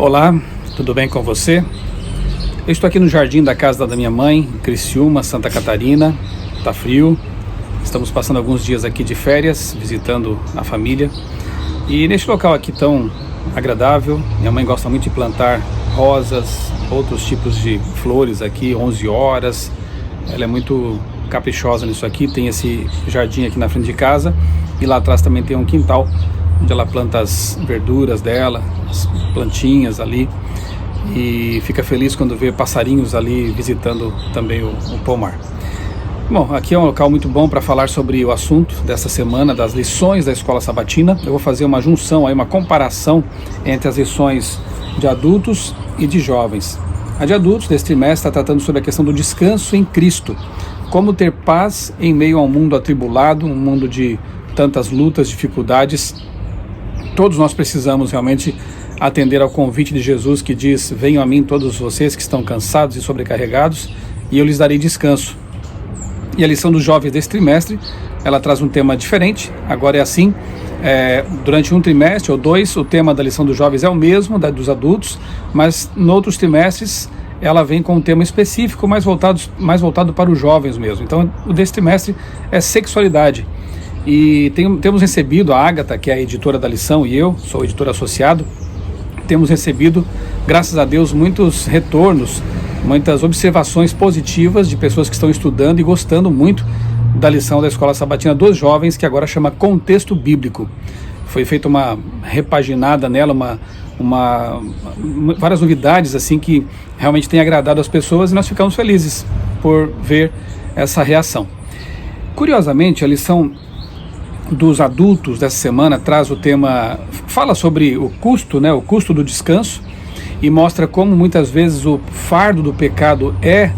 Olá, tudo bem com você? Eu estou aqui no jardim da casa da minha mãe, em Criciúma, Santa Catarina. Tá frio, estamos passando alguns dias aqui de férias, visitando a família. E neste local aqui tão agradável, minha mãe gosta muito de plantar rosas, outros tipos de flores aqui, 11 horas. Ela é muito caprichosa nisso aqui, tem esse jardim aqui na frente de casa. E lá atrás também tem um quintal, onde ela planta as verduras dela, as plantinhas ali, e fica feliz quando vê passarinhos ali visitando também o pomar. Bom, aqui é um local muito bom para falar sobre o assunto dessa semana, das lições da escola sabatina. Eu vou fazer uma junção, aí, uma comparação entre as lições de adultos e de jovens. A de adultos desse trimestre está tratando sobre a questão do descanso em Cristo, como ter paz em meio a um mundo atribulado, um mundo de tantas lutas, dificuldades. Todos nós precisamos realmente atender ao convite de Jesus, que diz: venham a mim todos vocês que estão cansados e sobrecarregados, e eu lhes darei descanso. E a lição dos jovens desse trimestre, ela traz um tema diferente. Agora é assim, durante um trimestre ou dois, o tema da lição dos jovens é o mesmo da dos adultos, mas em outros trimestres ela vem com um tema específico, mais voltado para os jovens mesmo. Então o desse trimestre é sexualidade. E temos recebido, a Ágata, que é a editora da lição, e eu sou o editor associado, temos recebido, graças a Deus, muitos retornos, muitas observações positivas de pessoas que estão estudando e gostando muito da lição da Escola Sabatina dos Jovens, que agora chama Contexto Bíblico. Foi feita uma repaginada nela, várias novidades assim que realmente têm agradado as pessoas, e nós ficamos felizes por ver essa reação. Curiosamente, a lição dos adultos dessa semana traz o tema, fala sobre o custo do descanso, e mostra como muitas vezes o fardo do pecado é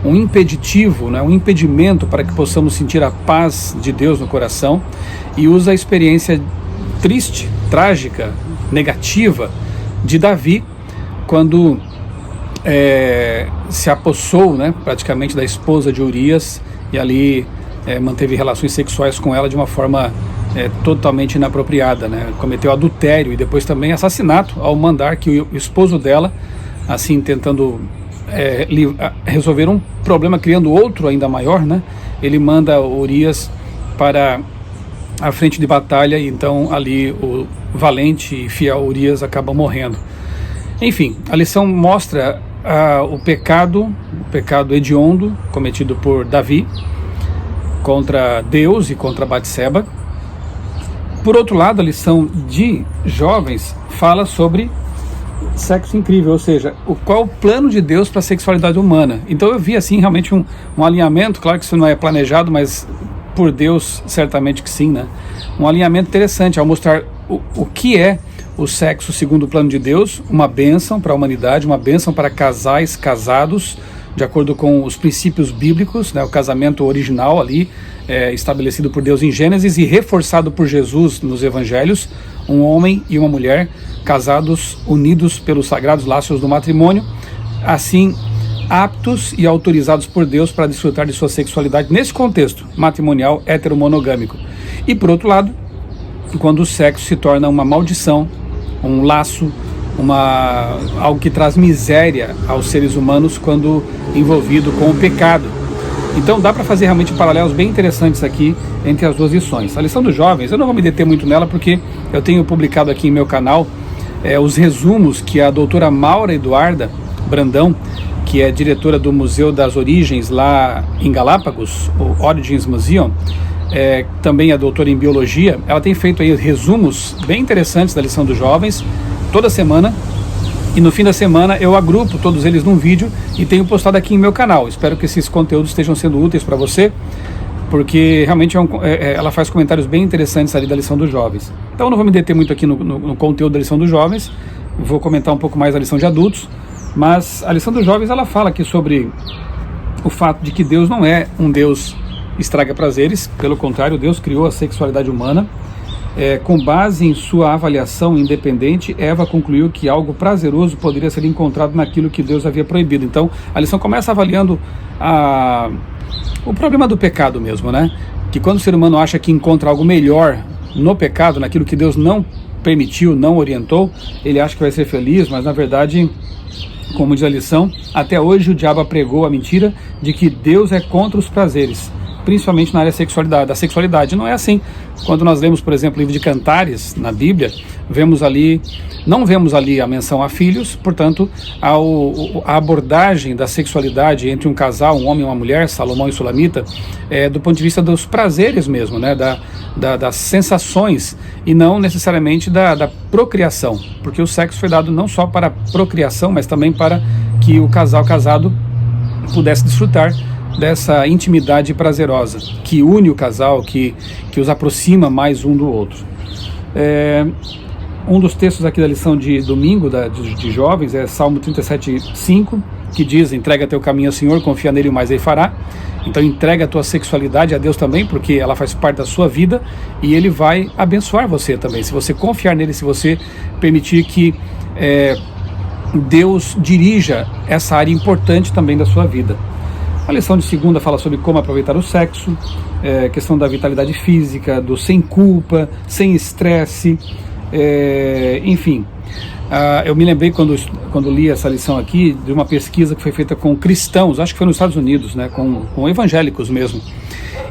um impeditivo, um impedimento para que possamos sentir a paz de Deus no coração, e usa a experiência triste, trágica, negativa de Davi, quando se apossou praticamente da esposa de Urias, e ali manteve relações sexuais com ela de uma forma totalmente inapropriada, cometeu adultério e depois também assassinato, ao mandar que o esposo dela, assim tentando resolver um problema, criando outro ainda maior, ele manda Urias para a frente de batalha, e então ali o valente e fiel Urias acaba morrendo. Enfim, a lição mostra o pecado hediondo cometido por Davi contra Deus e contra Batseba. Por outro lado, a lição de jovens fala sobre sexo incrível, ou seja, qual é o plano de Deus para a sexualidade humana. Então eu vi assim realmente um alinhamento, claro que isso não é planejado, mas por Deus certamente que sim, um alinhamento interessante ao mostrar o que é o sexo segundo o plano de Deus, uma bênção para a humanidade, uma bênção para casais casados de acordo com os princípios bíblicos, o casamento original ali, estabelecido por Deus em Gênesis e reforçado por Jesus nos Evangelhos, um homem e uma mulher casados, unidos pelos sagrados laços do matrimônio, assim aptos e autorizados por Deus para desfrutar de sua sexualidade nesse contexto matrimonial heteromonogâmico. E por outro lado, quando o sexo se torna uma maldição, um laço, algo que traz miséria aos seres humanos quando envolvido com o pecado. Então dá para fazer realmente paralelos bem interessantes aqui entre as duas lições. A lição dos jovens, eu não vou me deter muito nela, porque eu tenho publicado aqui em meu canal os resumos que a doutora Maura Eduarda Brandão, que é diretora do Museu das Origens lá em Galápagos, o Origins Museum, também é doutora em Biologia, ela tem feito aí resumos bem interessantes da lição dos jovens, toda semana, e no fim da semana eu agrupo todos eles num vídeo e tenho postado aqui em meu canal. Espero que esses conteúdos estejam sendo úteis para você, porque realmente ela faz comentários bem interessantes ali da lição dos jovens. Então eu não vou me deter muito aqui no conteúdo da lição dos jovens, vou comentar um pouco mais a lição de adultos, mas a lição dos jovens ela fala aqui sobre o fato de que Deus não é um Deus estraga prazeres, pelo contrário, Deus criou a sexualidade humana. Com base em sua avaliação independente, Eva concluiu que algo prazeroso poderia ser encontrado naquilo que Deus havia proibido. Então, a lição começa avaliando o problema do pecado mesmo, que quando o ser humano acha que encontra algo melhor no pecado, naquilo que Deus não permitiu, não orientou, ele acha que vai ser feliz, mas na verdade, como diz a lição, até hoje o diabo pregou a mentira de que Deus é contra os prazeres, principalmente na área da sexualidade. Não é assim. Quando nós lemos, por exemplo, o livro de Cantares na Bíblia, não vemos ali a menção a filhos, portanto, a abordagem da sexualidade entre um casal, um homem e uma mulher, Salomão e Sulamita, do ponto de vista dos prazeres mesmo, né, das sensações, e não necessariamente da procriação, porque o sexo foi dado não só para a procriação, mas também para que o casal casado pudesse desfrutar dessa intimidade prazerosa, que une o casal, que os aproxima mais um do outro. Um dos textos aqui da lição de domingo de jovens é Salmo 37:5, que diz: entrega teu caminho ao Senhor, confia nele e mais ele fará. Então entrega a tua sexualidade a Deus também, porque ela faz parte da sua vida e ele vai abençoar você também, se você confiar nele, se você permitir que Deus dirija essa área importante também da sua vida. A lição de segunda fala sobre como aproveitar o sexo, questão da vitalidade física, do sem culpa, sem estresse, enfim. Eu me lembrei quando li essa lição aqui de uma pesquisa que foi feita com cristãos, acho que foi nos Estados Unidos, né, com evangélicos mesmo.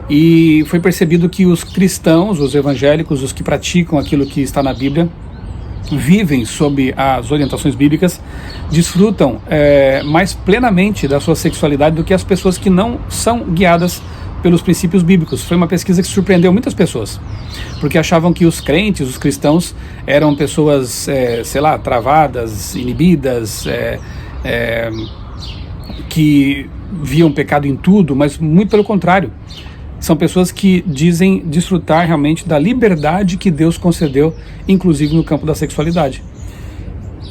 E foi percebido que os cristãos, os evangélicos, os que praticam aquilo que está na Bíblia, vivem sob as orientações bíblicas, desfrutam mais plenamente da sua sexualidade do que as pessoas que não são guiadas pelos princípios bíblicos. Foi uma pesquisa que surpreendeu muitas pessoas, porque achavam que os crentes, os cristãos, eram pessoas, travadas, inibidas, que viam pecado em tudo, mas muito pelo contrário. São pessoas que dizem desfrutar realmente da liberdade que Deus concedeu, inclusive no campo da sexualidade.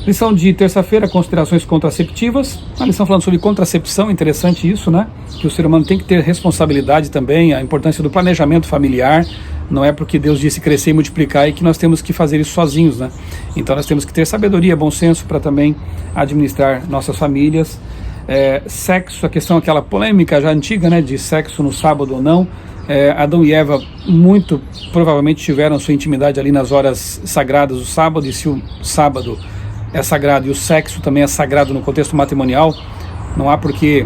Lição de terça-feira, considerações contraceptivas. Uma lição falando sobre contracepção, interessante isso, né? Que o ser humano tem que ter responsabilidade também, a importância do planejamento familiar. Não é porque Deus disse crescer e multiplicar e que nós temos que fazer isso sozinhos, né? Então nós temos que ter sabedoria, bom senso para também administrar nossas famílias. Sexo, a questão aquela polêmica já antiga, né, de sexo no sábado ou não. Adão e Eva muito provavelmente tiveram sua intimidade ali nas horas sagradas do sábado, e se o sábado é sagrado e o sexo também é sagrado no contexto matrimonial, não há por que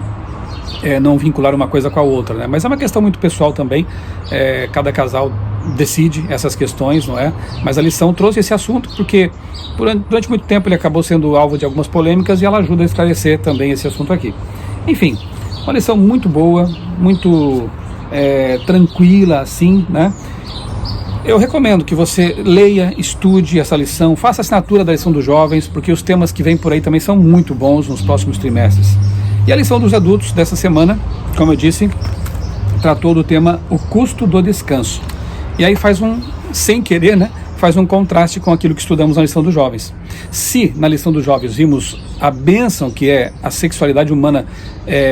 não vincular uma coisa com a outra, né? Mas é uma questão muito pessoal também, cada casal decide essas questões, não é? Mas a lição trouxe esse assunto porque durante muito tempo ele acabou sendo alvo de algumas polêmicas e ela ajuda a esclarecer também esse assunto aqui. Enfim, uma lição muito boa, muito tranquila assim, né? Eu recomendo que você leia, estude essa lição, faça a assinatura da lição dos jovens, porque os temas que vêm por aí também são muito bons nos próximos trimestres. E a lição dos adultos dessa semana, como eu disse, tratou do tema o custo do descanso. E aí sem querer, né, faz um contraste com aquilo que estudamos na lição dos jovens. Se na lição dos jovens vimos a bênção que é a sexualidade humana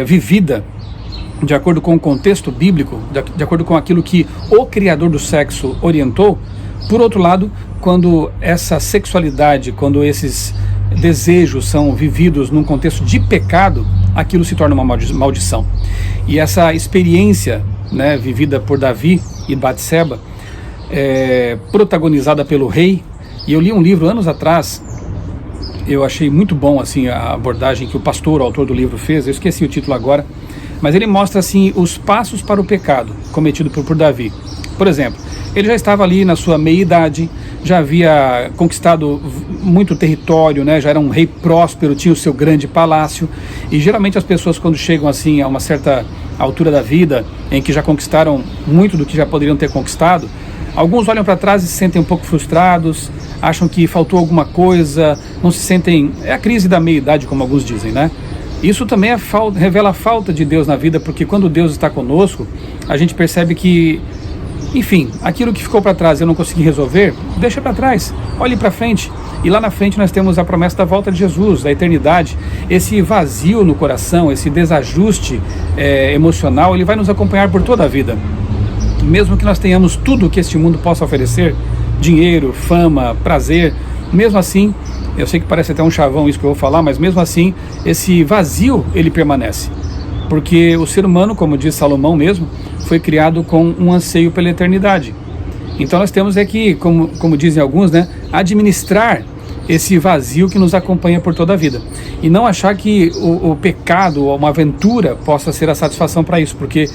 vivida de acordo com o contexto bíblico, de acordo com aquilo que o Criador do sexo orientou, por outro lado, quando essa sexualidade, quando esses desejos são vividos num contexto de pecado, aquilo se torna uma maldição. E essa experiência, né, vivida por Davi e Batseba, protagonizada pelo rei, e eu li um livro anos atrás, eu achei muito bom assim, a abordagem que o pastor, o autor do livro fez, eu esqueci o título agora, mas ele mostra assim os passos para o pecado cometido por Davi. Por exemplo, ele já estava ali na sua meia-idade, já havia conquistado muito território, né? Já era um rei próspero, tinha o seu grande palácio, e geralmente as pessoas quando chegam assim a uma certa altura da vida, em que já conquistaram muito do que já poderiam ter conquistado, alguns olham para trás e se sentem um pouco frustrados, acham que faltou alguma coisa, não se sentem... É a crise da meia-idade, como alguns dizem, né? Isso também revela a falta de Deus na vida, porque quando Deus está conosco, a gente percebe que, enfim, aquilo que ficou para trás e eu não consegui resolver, deixa para trás, olhe para frente. E lá na frente nós temos a promessa da volta de Jesus, da eternidade. Esse vazio no coração, esse desajuste emocional, ele vai nos acompanhar por toda a vida. Mesmo que nós tenhamos tudo que este mundo possa oferecer, dinheiro, fama, prazer, mesmo assim, eu sei que parece até um chavão isso que eu vou falar, mas mesmo assim, esse vazio, ele permanece. Porque o ser humano, como diz Salomão mesmo, foi criado com um anseio pela eternidade. Então nós temos que, como dizem alguns, né, administrar esse vazio que nos acompanha por toda a vida. E não achar que o pecado ou uma aventura possa ser a satisfação para isso, porque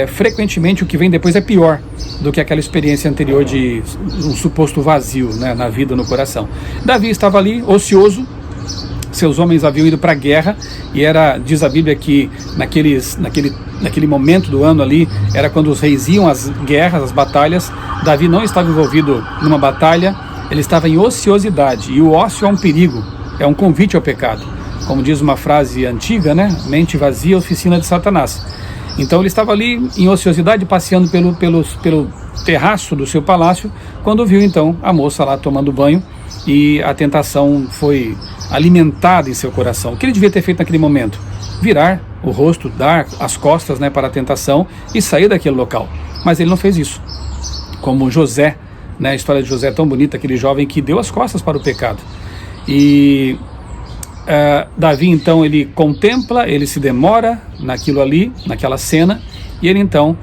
frequentemente o que vem depois é pior do que aquela experiência anterior de um suposto vazio, né, na vida, no coração. Davi estava ali, ocioso, seus homens haviam ido para a guerra, e diz a Bíblia que naquele momento do ano ali, era quando os reis iam às guerras, às batalhas. Davi não estava envolvido numa batalha, ele estava em ociosidade, e o ócio é um perigo, é um convite ao pecado. Como diz uma frase antiga, né? Mente vazia, oficina de Satanás. Então ele estava ali em ociosidade, passeando pelo terraço do seu palácio, quando viu então a moça lá tomando banho, e a tentação foi alimentada em seu coração. O que ele devia ter feito naquele momento? Virar o rosto, dar as costas, né, para a tentação e sair daquele local. Mas ele não fez isso. Como José, né, a história de José é tão bonita, aquele jovem que deu as costas para o pecado. E Davi então, ele contempla, ele se demora naquilo ali, naquela cena, e ele então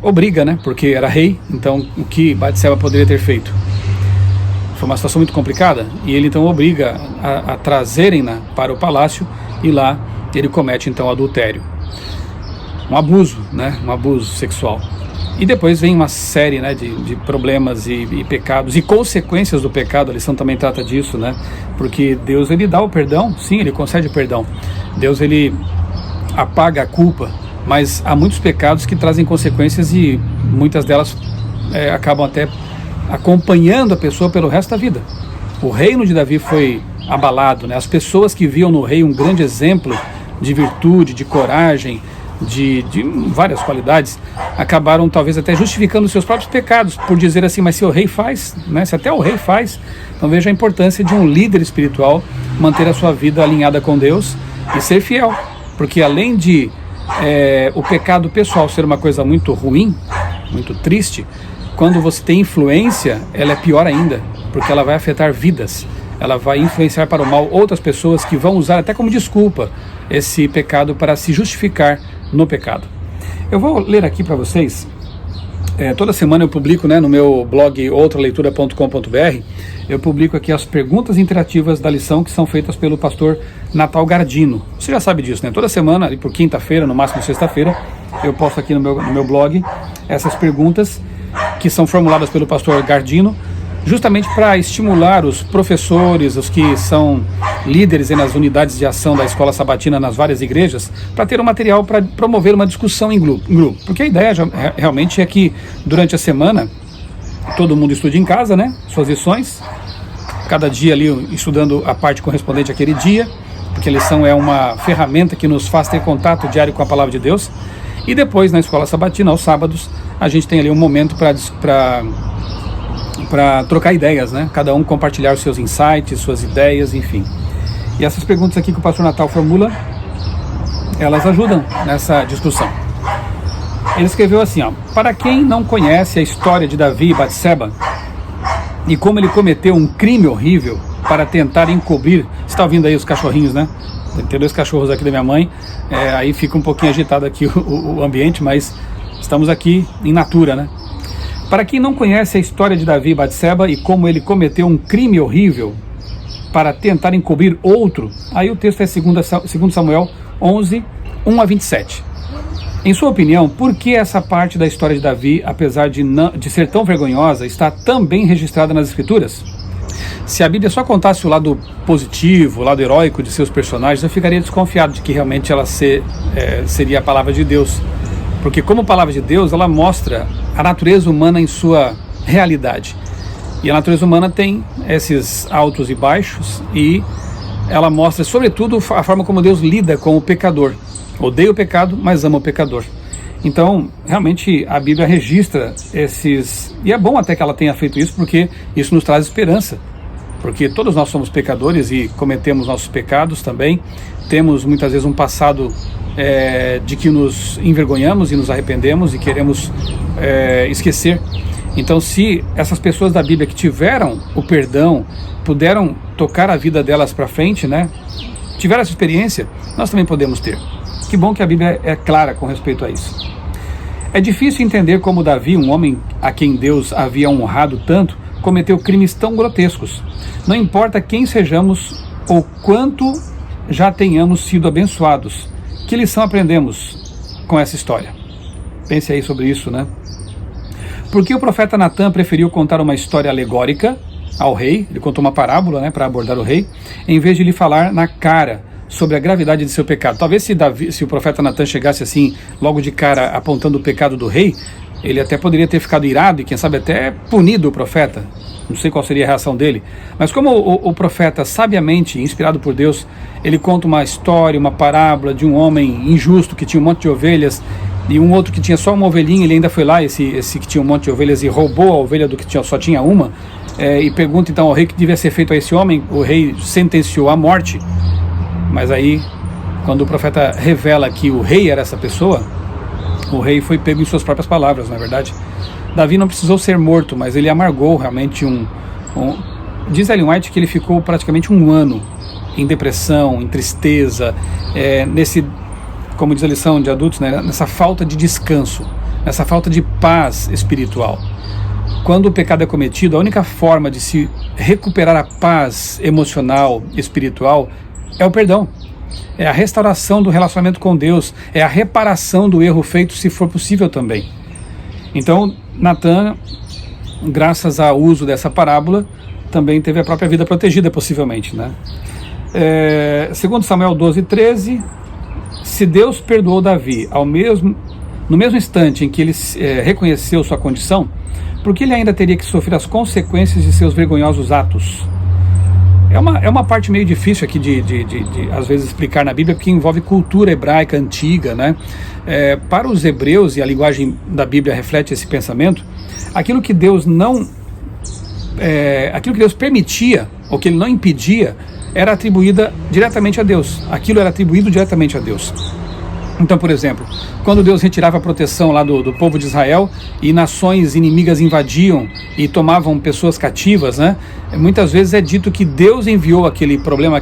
obriga, né, porque era rei, então o que Batseba poderia ter feito? Foi uma situação muito complicada, e ele então obriga a trazerem-na para o palácio, e lá ele comete então adultério. Um abuso, né? Um abuso sexual. E depois vem uma série, né, de problemas e pecados e consequências do pecado. A lição também trata disso, né? Porque Deus, ele dá o perdão, sim, ele concede o perdão. Deus, ele apaga a culpa, mas há muitos pecados que trazem consequências, e muitas delas acabam até acompanhando a pessoa pelo resto da vida. O reino de Davi foi abalado, né? As pessoas que viam no rei um grande exemplo de virtude, de coragem, de várias qualidades, acabaram talvez até justificando seus próprios pecados, por dizer assim, mas se o rei faz, né? Se até o rei faz, então veja a importância de um líder espiritual manter a sua vida alinhada com Deus e ser fiel, porque além de o pecado pessoal ser uma coisa muito ruim, muito triste, quando você tem influência, ela é pior ainda, porque ela vai afetar vidas, ela vai influenciar para o mal outras pessoas que vão usar até como desculpa esse pecado para se justificar no pecado. Eu vou ler aqui para vocês, toda semana eu publico, né, no meu blog outraleitura.com.br, eu publico aqui as perguntas interativas da lição que são feitas pelo pastor Natal Gardino. Você já sabe disso, né? Toda semana, ali por quinta-feira, no máximo sexta-feira, eu posto aqui no meu blog essas perguntas que são formuladas pelo pastor Gardino, justamente para estimular os professores, os que são líderes nas unidades de ação da Escola Sabatina nas várias igrejas, para ter um material para promover uma discussão em grupo. Porque a ideia realmente é que durante a semana todo mundo estude em casa, né, suas lições, cada dia ali estudando a parte correspondente àquele dia, porque a lição é uma ferramenta que nos faz ter contato diário com a Palavra de Deus. E depois, na Escola Sabatina, aos sábados, a gente tem ali um momento para trocar ideias, né? Cada um compartilhar os seus insights, suas ideias, enfim. E essas perguntas aqui que o pastor Natal formula, elas ajudam nessa discussão. Ele escreveu assim, ó: para quem não conhece a história de Davi e Batseba, e como ele cometeu um crime horrível para tentar encobrir... Você está ouvindo aí os cachorrinhos, né? Tem 2 cachorros aqui da minha mãe, aí fica um pouquinho agitado aqui o ambiente, mas estamos aqui em natura, né? Para quem não conhece a história de Davi e Batseba e como ele cometeu um crime horrível para tentar encobrir outro, aí o texto é 2 Samuel 11, 1 a 27. Em sua opinião, por que essa parte da história de Davi, apesar de ser tão vergonhosa, está tão bem registrada nas Escrituras? Se a Bíblia só contasse o lado positivo, o lado heróico de seus personagens, eu ficaria desconfiado de que realmente ela seria a palavra de Deus. Porque como palavra de Deus, ela mostra a natureza humana em sua realidade. E a natureza humana tem esses altos e baixos, e ela mostra, sobretudo, a forma como Deus lida com o pecador. Odeia o pecado, mas ama o pecador. Então, realmente, a Bíblia registra esses... E é bom até que ela tenha feito isso, porque isso nos traz esperança. Porque todos nós somos pecadores e cometemos nossos pecados também. Temos, muitas vezes, um passado de que nos envergonhamos e nos arrependemos e queremos esquecer. Então, se essas pessoas da Bíblia que tiveram o perdão, puderam tocar a vida delas para frente, né, tiveram essa experiência, nós também podemos ter. Que bom que a Bíblia é clara com respeito a isso. É difícil entender como Davi, um homem a quem Deus havia honrado tanto, cometeu crimes tão grotescos. Não importa quem sejamos ou quanto já tenhamos sido abençoados. Que lição aprendemos com essa história? Pense aí sobre isso, né? Por que o profeta Natan preferiu contar uma história alegórica ao rei? Ele contou uma parábola, né, para abordar o rei, em vez de lhe falar na cara sobre a gravidade de seu pecado. Talvez se o profeta Natan chegasse assim, logo de cara, apontando o pecado do rei, ele até poderia ter ficado irado e quem sabe até punido o profeta. Não sei qual seria a reação dele. Mas como o profeta, sabiamente, inspirado por Deus, ele conta uma história, uma parábola de um homem injusto que tinha um monte de ovelhas e um outro que tinha só uma ovelhinha, ele ainda foi lá, esse que tinha um monte de ovelhas, e roubou a ovelha do que só tinha uma, e pergunta então ao rei o que devia ser feito a esse homem. O rei sentenciou à morte. Mas aí, quando o profeta revela que o rei era essa pessoa, o rei foi pego em suas próprias palavras, na verdade. Davi não precisou ser morto, mas ele amargou realmente Diz Ellen White que ele ficou praticamente um ano em depressão, em tristeza, como diz a lição de adultos, né, nessa falta de descanso, nessa falta de paz espiritual. Quando o pecado é cometido, a única forma de se recuperar a paz emocional, espiritual, é o perdão. É a restauração do relacionamento com Deus, é a reparação do erro feito, se for possível também. Então, Natan, graças ao uso dessa parábola, também teve a própria vida protegida, possivelmente, né? Segundo Samuel 12:13, se Deus perdoou Davi no mesmo instante em que ele reconheceu sua condição, por que ele ainda teria que sofrer as consequências de seus vergonhosos atos? É uma parte meio difícil aqui de às vezes explicar na Bíblia, porque envolve cultura hebraica antiga, né? Para os hebreus, e a linguagem da Bíblia reflete esse pensamento, aquilo que Deus permitia, ou que ele não impedia, era atribuída diretamente a Deus. Aquilo era atribuído diretamente a Deus. Então, por exemplo, quando Deus retirava a proteção lá do povo de Israel e nações inimigas invadiam e tomavam pessoas cativas, né? Muitas vezes é dito que Deus enviou aquele problema,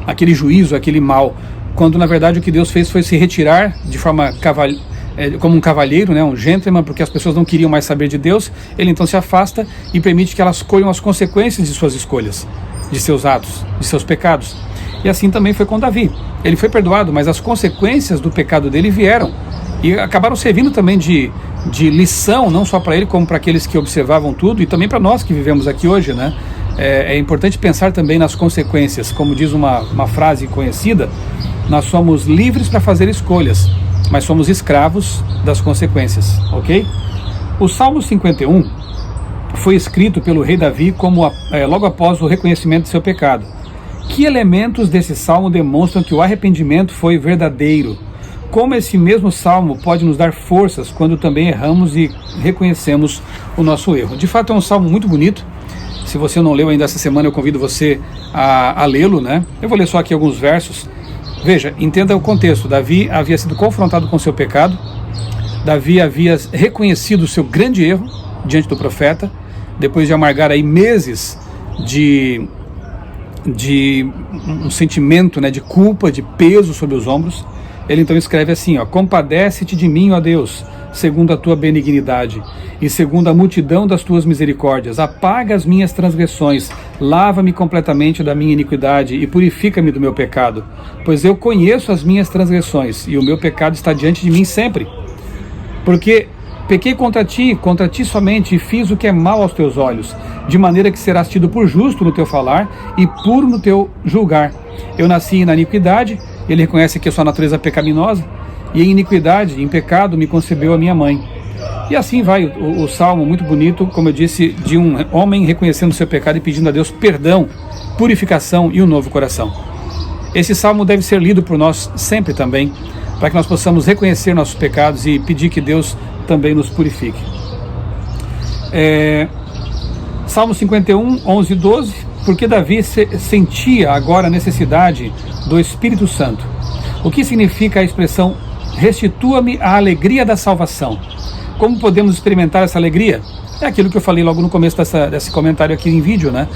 aquele juízo, aquele mal, quando na verdade o que Deus fez foi se retirar de forma como um cavalheiro, né? Um gentleman, porque as pessoas não queriam mais saber de Deus. Ele então se afasta e permite que elas colham as consequências de suas escolhas, de seus atos, de seus pecados. E assim também foi com Davi. Ele foi perdoado, mas as consequências do pecado dele vieram e acabaram servindo também de lição, não só para ele, como para aqueles que observavam tudo e também para nós que vivemos aqui hoje, né? É importante pensar também nas consequências. Como diz uma frase conhecida, nós somos livres para fazer escolhas, mas somos escravos das consequências, ok? O Salmo 51 foi escrito pelo rei Davi logo após o reconhecimento de seu pecado. Que elementos desse salmo demonstram que o arrependimento foi verdadeiro? Como esse mesmo salmo pode nos dar forças quando também erramos e reconhecemos o nosso erro? De fato é um salmo muito bonito. Se você não leu ainda essa semana, eu convido você a lê-lo, né? Eu vou ler só aqui alguns versos. Veja, entenda o contexto. Davi havia sido confrontado com seu pecado. Davi havia reconhecido o seu grande erro diante do profeta, depois de amargar aí meses de um sentimento, né, de culpa, de peso sobre os ombros. Ele então escreve assim, compadece-te de mim, ó Deus, segundo a tua benignidade e segundo a multidão das tuas misericórdias, apaga as minhas transgressões, lava-me completamente da minha iniquidade e purifica-me do meu pecado, pois eu conheço as minhas transgressões e o meu pecado está diante de mim sempre, porque pequei contra ti somente, e fiz o que é mal aos teus olhos, de maneira que serás tido por justo no teu falar e puro no teu julgar. Eu nasci na iniquidade, ele reconhece que a sua natureza é pecaminosa, e em iniquidade, em pecado, me concebeu a minha mãe. E assim vai o salmo muito bonito, como eu disse, de um homem reconhecendo o seu pecado e pedindo a Deus perdão, purificação e um novo coração. Esse salmo deve ser lido por nós sempre também, para que nós possamos reconhecer nossos pecados e pedir que Deus também nos purifique. Salmo 51, 11 e 12, porque Davi sentia agora a necessidade do Espírito Santo. O que significa a expressão restitua-me a alegria da salvação? Como podemos experimentar essa alegria? É aquilo que eu falei logo no começo desse comentário aqui em vídeo, né?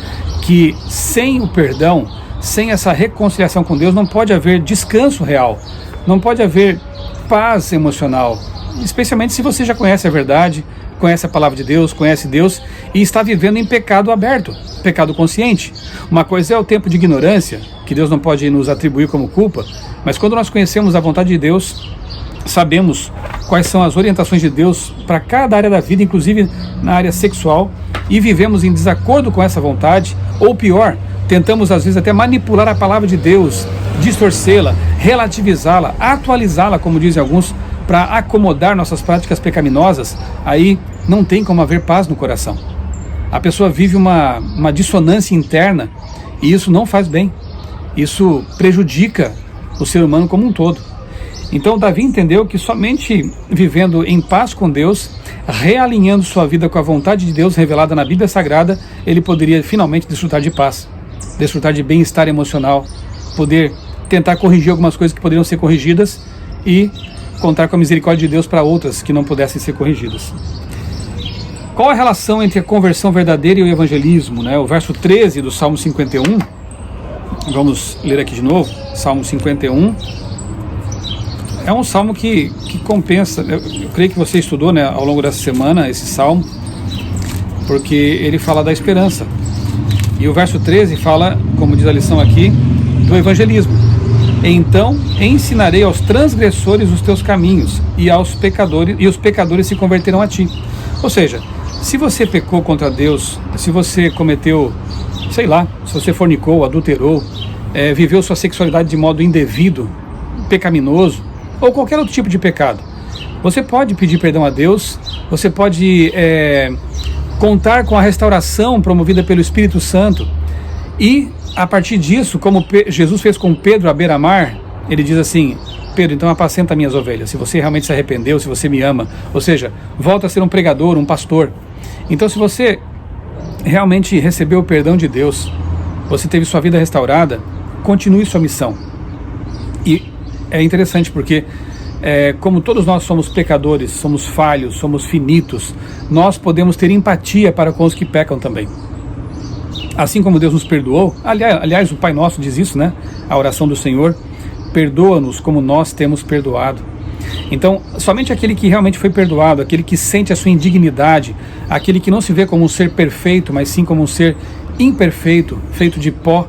Que sem o perdão, sem essa reconciliação com Deus, não pode haver descanso real, não pode haver paz emocional, especialmente se você já conhece a verdade, conhece a palavra de Deus, conhece Deus e está vivendo em pecado aberto, pecado consciente. Uma coisa é o tempo de ignorância, que Deus não pode nos atribuir como culpa, mas quando nós conhecemos a vontade de Deus, sabemos quais são as orientações de Deus para cada área da vida, inclusive na área sexual, e vivemos em desacordo com essa vontade, ou pior, tentamos às vezes até manipular a palavra de Deus, distorcê-la, relativizá-la, atualizá-la, como dizem alguns, para acomodar nossas práticas pecaminosas, aí não tem como haver paz no coração. A pessoa vive uma dissonância interna e isso não faz bem. Isso prejudica o ser humano como um todo. Então Davi entendeu que somente vivendo em paz com Deus, realinhando sua vida com a vontade de Deus revelada na Bíblia Sagrada, ele poderia finalmente desfrutar de paz, desfrutar de bem-estar emocional, poder tentar corrigir algumas coisas que poderiam ser corrigidas e contar com a misericórdia de Deus para outras que não pudessem ser corrigidas. Qual a relação entre a conversão verdadeira e o evangelismo? O verso 13 do Salmo 51, vamos ler aqui de novo, Salmo 51, é um salmo que compensa, eu creio que você estudou ao longo dessa semana esse salmo, porque ele fala da esperança. E o verso 13 fala, como diz a lição aqui, do evangelismo. Então ensinarei aos transgressores os teus caminhos, e os pecadores se converterão a ti. Ou seja, se você pecou contra Deus, se você cometeu, se você fornicou, adulterou, viveu sua sexualidade de modo indevido, pecaminoso, ou qualquer outro tipo de pecado, você pode pedir perdão a Deus, você pode contar com a restauração promovida pelo Espírito Santo, e a partir disso, como Jesus fez com Pedro à beira-mar, ele diz assim: Pedro, então apacenta minhas ovelhas, se você realmente se arrependeu, se você me ama, ou seja, volta a ser um pregador, um pastor. Então se você realmente recebeu o perdão de Deus, você teve sua vida restaurada, continue sua missão. E é interessante porque, como todos nós somos pecadores, somos falhos, somos finitos, nós podemos ter empatia para com os que pecam também. Assim como Deus nos perdoou, aliás, o Pai Nosso diz isso, a oração do Senhor, perdoa-nos como nós temos perdoado. Então, somente aquele que realmente foi perdoado, aquele que sente a sua indignidade, aquele que não se vê como um ser perfeito, mas sim como um ser imperfeito, feito de pó,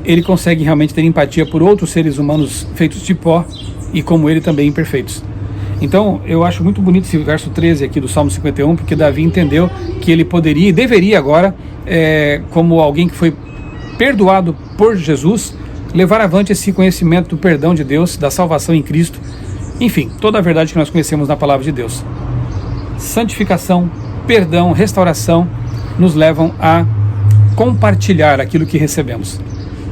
ele consegue realmente ter empatia por outros seres humanos feitos de pó e como ele também imperfeitos. Então eu acho muito bonito esse verso 13 aqui do Salmo 51, porque Davi entendeu que ele poderia e deveria agora, como alguém que foi perdoado por Jesus, levar avante esse conhecimento do perdão de Deus, da salvação em Cristo, enfim, toda a verdade que nós conhecemos na palavra de Deus. Santificação, perdão, restauração nos levam a compartilhar aquilo que recebemos,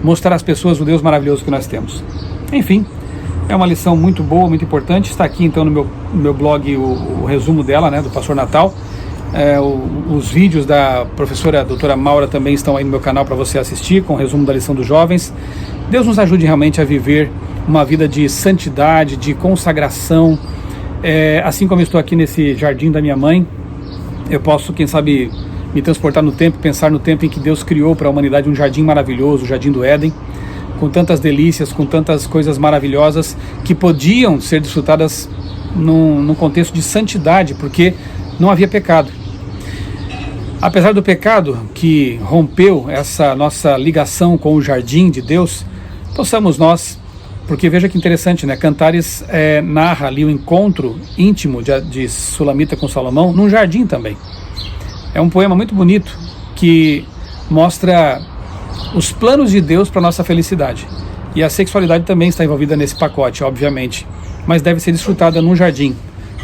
mostrar às pessoas o Deus maravilhoso que nós temos. Enfim, é uma lição muito boa, muito importante. Está aqui então no meu blog o resumo dela, do Pastor Natal. Os vídeos da professora doutora Maura também estão aí no meu canal para você assistir, com o resumo da lição dos jovens. Deus nos ajude realmente a viver uma vida de santidade, de consagração. Assim como eu estou aqui nesse jardim da minha mãe, eu posso, quem sabe, me transportar no tempo, pensar no tempo em que Deus criou para a humanidade um jardim maravilhoso, o Jardim do Éden, com tantas delícias, com tantas coisas maravilhosas que podiam ser desfrutadas num contexto de santidade, porque não havia pecado. Apesar do pecado que rompeu essa nossa ligação com o jardim de Deus, possamos nós, porque veja que interessante, Cantares narra ali o encontro íntimo de Sulamita com Salomão num jardim também. É um poema muito bonito que mostra os planos de Deus para a nossa felicidade. E a sexualidade também está envolvida nesse pacote, obviamente, mas deve ser desfrutada num jardim,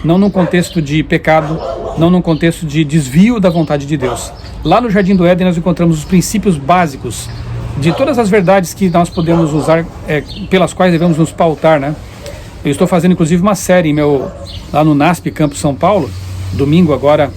não num contexto de pecado, não num contexto de desvio da vontade de Deus. Lá no Jardim do Éden nós encontramos os princípios básicos de todas as verdades que nós podemos usar, pelas quais devemos nos pautar, Eu estou fazendo inclusive uma série lá no NASP Campus São Paulo. Domingo agora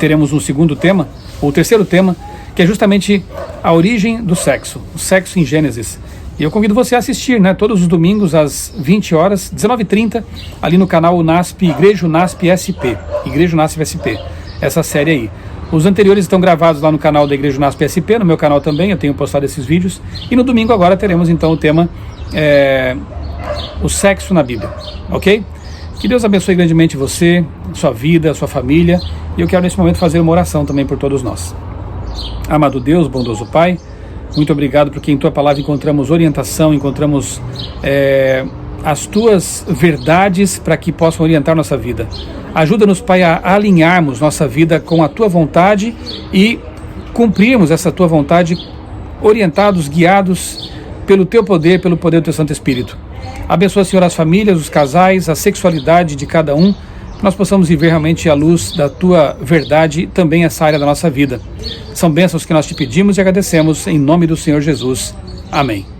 teremos um segundo tema, ou o terceiro tema, que é justamente a origem do sexo, o sexo em Gênesis. E eu convido você a assistir, todos os domingos às 20 horas, 19h30, ali no canal UNASP, Igreja UNASP SP, Igreja UNASP SP, essa série aí. Os anteriores estão gravados lá no canal da Igreja UNASP SP, no meu canal também, eu tenho postado esses vídeos. E no domingo agora teremos então o tema, o sexo na Bíblia, ok? Que Deus abençoe grandemente você, sua vida, sua família. E eu quero nesse momento fazer uma oração também por todos nós. Amado Deus, bondoso Pai, muito obrigado porque em Tua Palavra encontramos orientação, encontramos as Tuas verdades para que possam orientar nossa vida. Ajuda-nos, Pai, a alinharmos nossa vida com a Tua vontade e cumprirmos essa Tua vontade orientados, guiados pelo Teu poder, pelo poder do Teu Santo Espírito. Abençoa, Senhor, as famílias, os casais, a sexualidade de cada um, que nós possamos viver realmente à luz da Tua verdade e também essa área da nossa vida. São bênçãos que nós te pedimos e agradecemos em nome do Senhor Jesus. Amém.